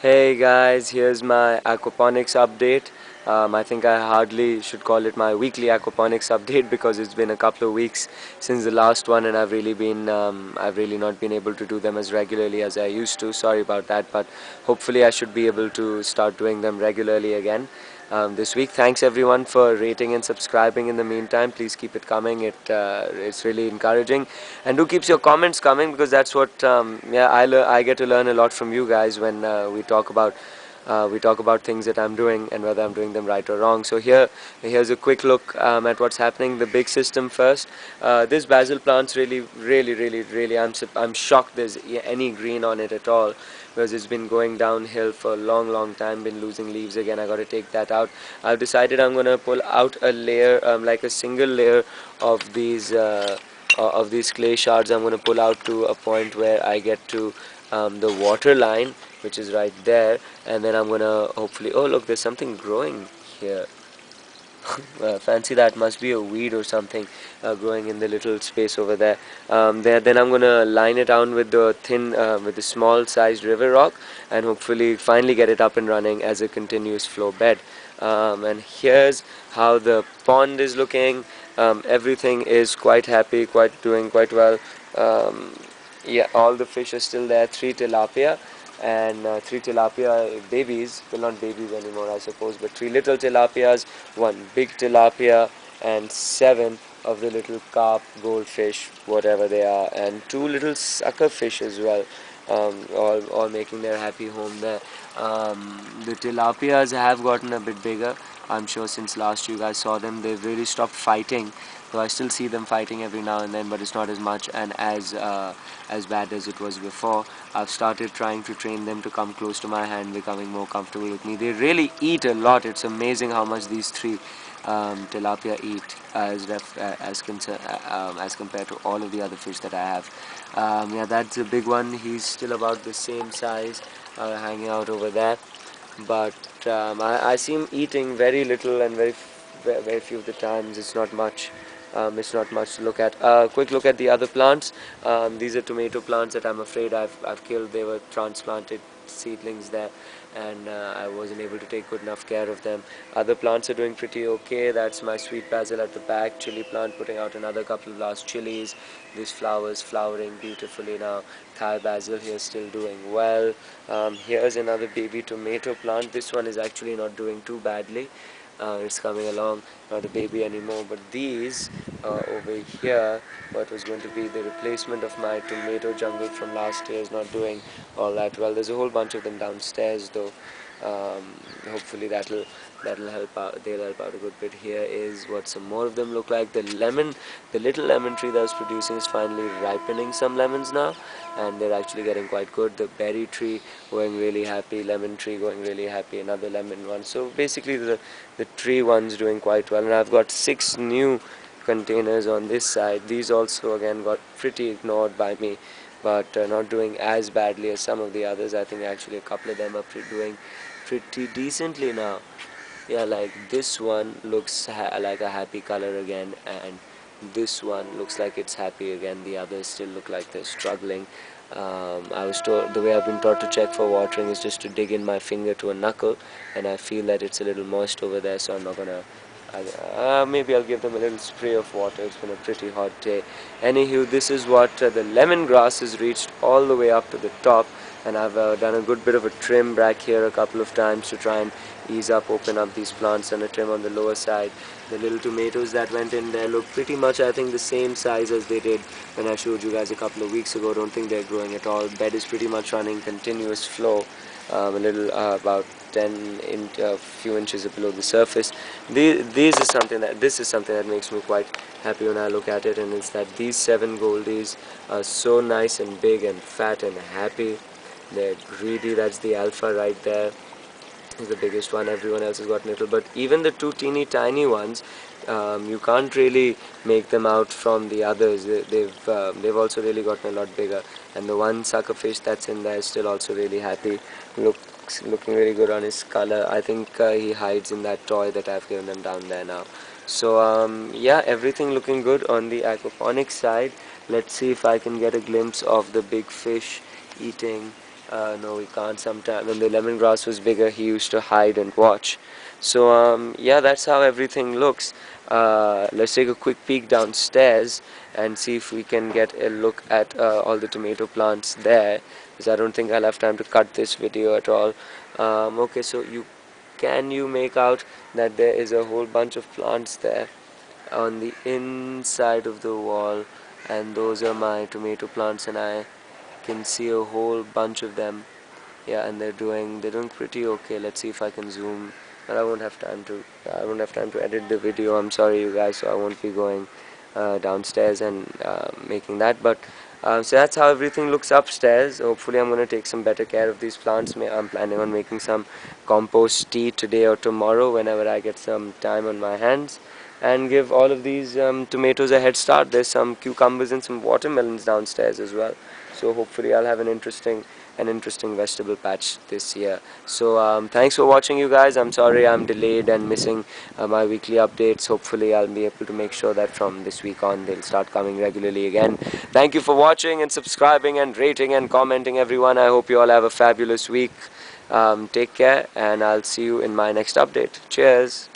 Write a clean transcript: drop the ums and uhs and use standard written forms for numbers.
Hey guys, here's my aquaponics update. I think I hardly should call it my weekly aquaponics update because it's been a couple of weeks since the last one, and I've really not been able to do them as regularly as I used to. Sorry about that, but hopefully I should be able to start doing them regularly again this week. Thanks everyone for rating and subscribing. In the meantime, please keep it coming. It's really encouraging, and do keep your comments coming because that's what I get to learn a lot from you guys when we talk about things that I'm doing and whether I'm doing them right or wrong. So here's a quick look at what's happening. The big system first. This basil plant's really. I'm shocked there's any green on it at all because it's been going downhill for a long time. Been losing leaves again. I got to take that out. I've decided I'm gonna pull out a layer, like a single layer of these. Of these clay shards. I'm going to pull out to a point where I get to the water line, which is right there, and then I'm going to hopefully, oh look, there's something growing here. Fancy that, must be a weed or something growing in the little space over there. Then I'm gonna line it down with the with the small sized river rock, and hopefully finally get it up and running as a continuous flow bed. And here's how the pond is looking. Everything is quite happy, doing quite well. Um, yeah, all the fish are still there. Three tilapia babies, well, not babies anymore I suppose, but three little tilapias, one big tilapia, and seven of the little carp, goldfish, whatever they are, and two little sucker fish as well, all making their happy home there. The tilapias have gotten a bit bigger. I'm sure since last you guys saw them, they've really stopped fighting. So I still see them fighting every now and then, but it's not as much and as bad as it was before. I've started trying to train them to come close to my hand, becoming more comfortable with me. They really eat a lot. It's amazing how much these three tilapia eat as compared to all of the other fish that I have. Yeah, that's a big one. He's still about the same size, hanging out over there. But I see him eating very little and very few of the times. It's not much to look at. Quick look at the other plants. These are tomato plants that I'm afraid I've killed. They were transplanted seedlings there, and I wasn't able to take good enough care of them. Other plants are doing pretty okay. That's my sweet basil at the back. Chili plant putting out another couple of last chilies. These flowers flowering beautifully now. Thai basil here still doing well. Here's another baby tomato plant. This one is actually not doing too badly. It's coming along, not a baby anymore, but these over here, what was going to be the replacement of my tomato jungle from last year, is not doing all that well. There's a whole bunch of them downstairs though. Hopefully that'll help out. They'll help out a good bit. Here is what some more of them look like. The little lemon tree that was producing is finally ripening some lemons now, and they're actually getting quite good. The berry tree going really happy, lemon tree going really happy, another lemon one. So basically the tree one's doing quite well, and I've got 6 new containers on this side. These also again got pretty ignored by me, but not doing as badly as some of the others. I think actually a couple of them are doing pretty decently now. Yeah, like this one looks like a happy color again, and this one looks like it's happy again. The others still look like they're struggling. I was told, the way I've been taught to check for watering is just to dig in my finger to a knuckle, and I feel that it's a little moist over there, so I'm not gonna. Maybe I'll give them a little spray of water. It's been a pretty hot day. Anywho, this is what the lemongrass has reached all the way up to the top, and I've done a good bit of a trim back here a couple of times to try and ease up, open up these plants, and a trim on the lower side. The little tomatoes that went in there look pretty much, I think, the same size as they did when I showed you guys a couple of weeks ago. Don't think they're growing at all. Bed is pretty much running continuous flow, a little about 10 in a few inches below the surface. This is something that makes me quite happy when I look at it, and it's that these 7 goldies are so nice and big and fat and happy. They're greedy. That's the alpha right there. Is the biggest one. Everyone else has got little, but even the 2 teeny tiny ones, you can't really make them out from the others. They've also really gotten a lot bigger, and the one sucker fish that's in there is still also really happy. Looking really good on his color. I think he hides in that toy that I've given them down there now. So yeah, everything looking good on the aquaponics side. Let's see if I can get a glimpse of the big fish eating No, we can't. Sometime when the lemongrass was bigger, he used to hide and watch. So yeah, that's how everything looks. Let's take a quick peek downstairs and see if we can get a look at all the tomato plants there, because I don't think I'll have time to cut this video at all. Okay, so you make out that there is a whole bunch of plants there on the inside of the wall, and those are my tomato plants, and I can see a whole bunch of them. Yeah, and they're doing pretty okay. Let's see if I can zoom, but I won't have time to edit the video. I'm sorry, you guys, so I won't be going downstairs and making that. But so that's how everything looks upstairs. Hopefully I'm going to take some better care of these plants. I'm planning on making some compost tea today or tomorrow whenever I get some time on my hands, and give all of these tomatoes a head start. There's some cucumbers and some watermelons downstairs as well, so hopefully I'll have an interesting vegetable patch this year. So thanks for watching, you guys. I'm sorry I'm delayed and missing my weekly updates. Hopefully I'll be able to make sure that from this week on they'll start coming regularly again. Thank you for watching and subscribing and rating and commenting, everyone. I hope you all have a fabulous week. Take care, and I'll see you in my next update. Cheers.